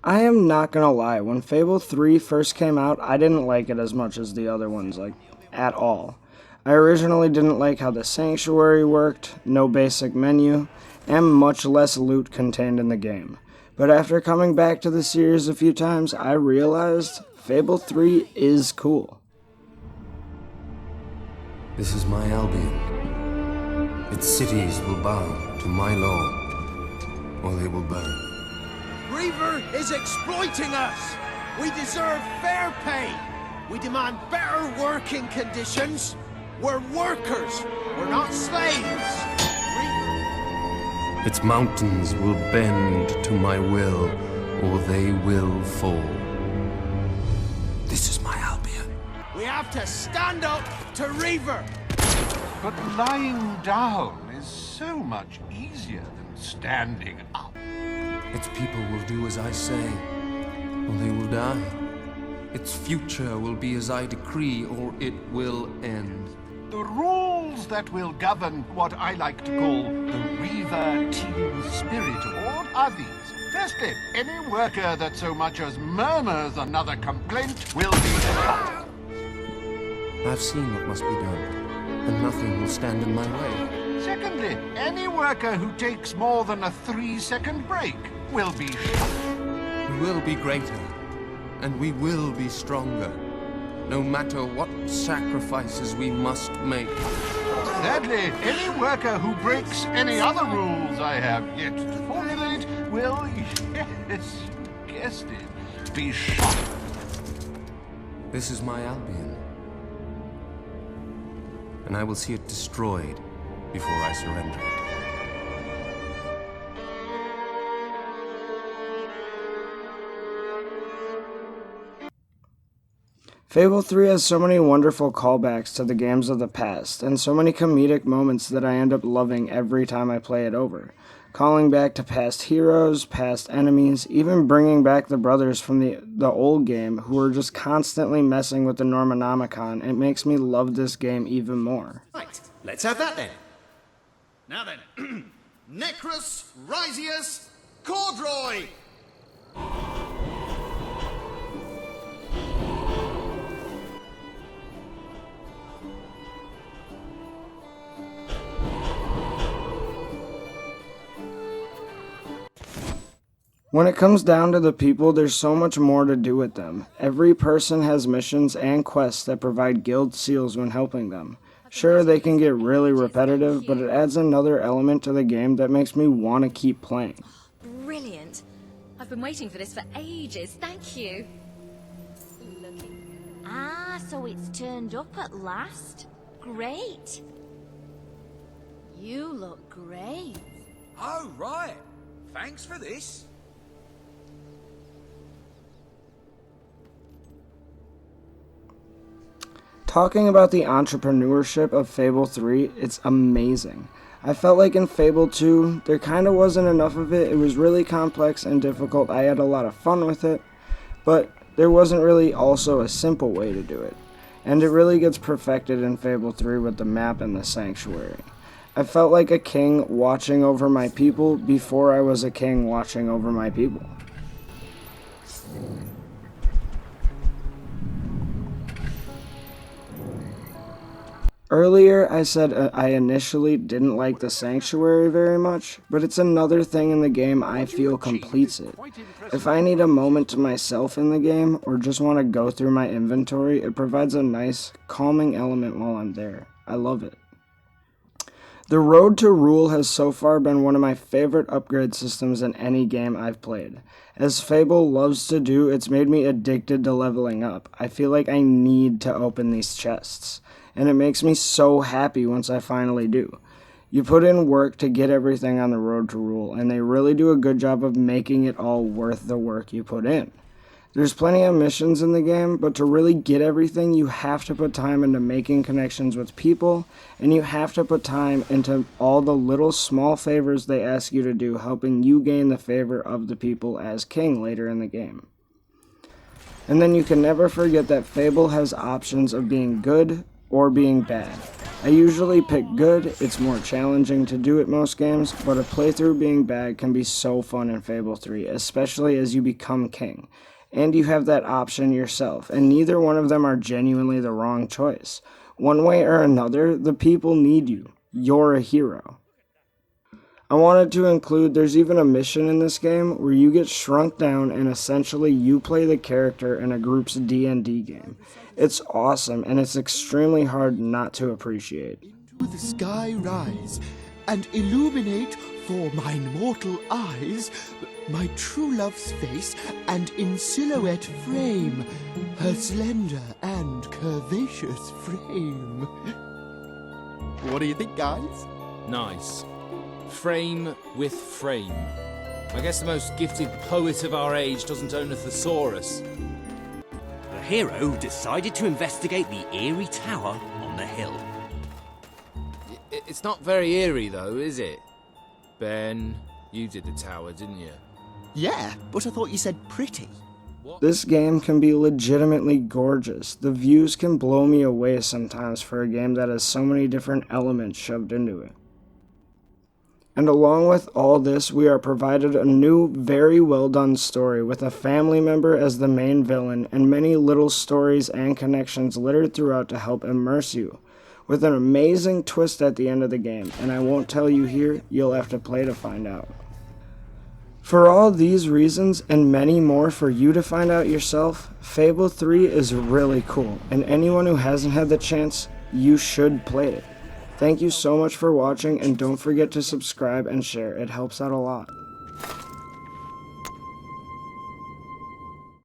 I am not gonna lie, when Fable 3 first came out, I didn't like it as much as the other ones, at all. I originally didn't like how the sanctuary worked, no basic menu, and much less loot contained in the game. But after coming back to the series a few times, I realized Fable 3 is cool. This is my Albion. Its cities will bow to my law, or they will burn. Reaver is exploiting us! We deserve fair pay! We demand better working conditions! We're workers! We're not slaves! Reaver... Its mountains will bend to my will, or they will fall. This is my Albion. We have to stand up to Reaver! But lying down is so much easier than standing up. Its people will do as I say, or they will die. Its future will be as I decree, or it will end. The rules that will govern what I like to call the Reaver Team Spirit Award are these. Firstly, any worker that so much as murmurs another complaint will be shot. I've seen what must be done, and nothing will stand in my way. Secondly, any worker who takes more than a 3-second break will be shot. We will be greater, and we will be stronger, no matter what sacrifices we must make. Thirdly, any worker who breaks any other rules I have yet to formulate will, yes, you guessed it, be shot. This is my Albion, and I will see it destroyed before I surrender it. Fable 3 has so many wonderful callbacks to the games of the past, and so many comedic moments that I end up loving every time I play it over. Calling back to past heroes, past enemies, even bringing back the brothers from the old game who were just constantly messing with the Normonomicon. It makes me love this game even more. Right, let's have that then. Now then, Necrus, Rysius, Cordroy! When it comes down to the people, there's so much more to do with them. Every person has missions and quests that provide guild seals when helping them. Sure, they can get really repetitive, but it adds another element to the game that makes me want to keep playing. Brilliant. I've been waiting for this for ages. Thank you. Ah, so it's turned up at last? Great. You look great. Oh, right. Thanks for this. Talking about the entrepreneurship of Fable 3, it's amazing. I felt like in Fable 2, there kinda wasn't enough of it. It was really complex and difficult. I had a lot of fun with it, but there wasn't really also a simple way to do it. And it really gets perfected in Fable 3 with the map and the sanctuary. I felt like a king watching over my people before I was a king watching over my people. Earlier, I said I initially didn't like the sanctuary very much, but it's another thing in the game I feel completes it. If I need a moment to myself in the game, or just want to go through my inventory, it provides a nice, calming element while I'm there. I love it. The Road to Rule has so far been one of my favorite upgrade systems in any game I've played. As Fable loves to do, it's made me addicted to leveling up. I feel like I need to open these chests, and it makes me so happy once I finally do. You put in work to get everything on the Road to Rule, and they really do a good job of making it all worth the work you put in. There's plenty of missions in the game, but to really get everything, you have to put time into making connections with people, and you have to put time into all the little small favors they ask you to do, helping you gain the favor of the people as king later in the game. And then you can never forget that Fable has options of being good or being bad. I usually pick good, it's more challenging to do at most games, but a playthrough being bad can be so fun in Fable 3, especially as you become king. And you have that option yourself, and neither one of them are genuinely the wrong choice. One way or another, the people need you. You're a hero. I wanted to include there's even a mission in this game where you get shrunk down and essentially you play the character in a group's D&D game. It's awesome and it's extremely hard not to appreciate. To the sky rise, and illuminate for mine mortal eyes my true love's face, and in silhouette frame her slender and curvaceous frame. What do you think, guys? Nice. Frame with frame. I guess the most gifted poet of our age doesn't own a thesaurus. The hero decided to investigate the eerie tower on the hill. It's not very eerie though, is it? Ben, you did the tower, didn't you? Yeah, but I thought you said pretty. This game can be legitimately gorgeous. The views can blow me away sometimes for a game that has so many different elements shoved into it. And along with all this, we are provided a new, very well done story with a family member as the main villain and many little stories and connections littered throughout to help immerse you, with an amazing twist at the end of the game, and I won't tell you here, you'll have to play to find out. For all these reasons, and many more for you to find out yourself, Fable 3 is really cool, and anyone who hasn't had the chance, you should play it. Thank you so much for watching, and don't forget to subscribe and share, it helps out a lot.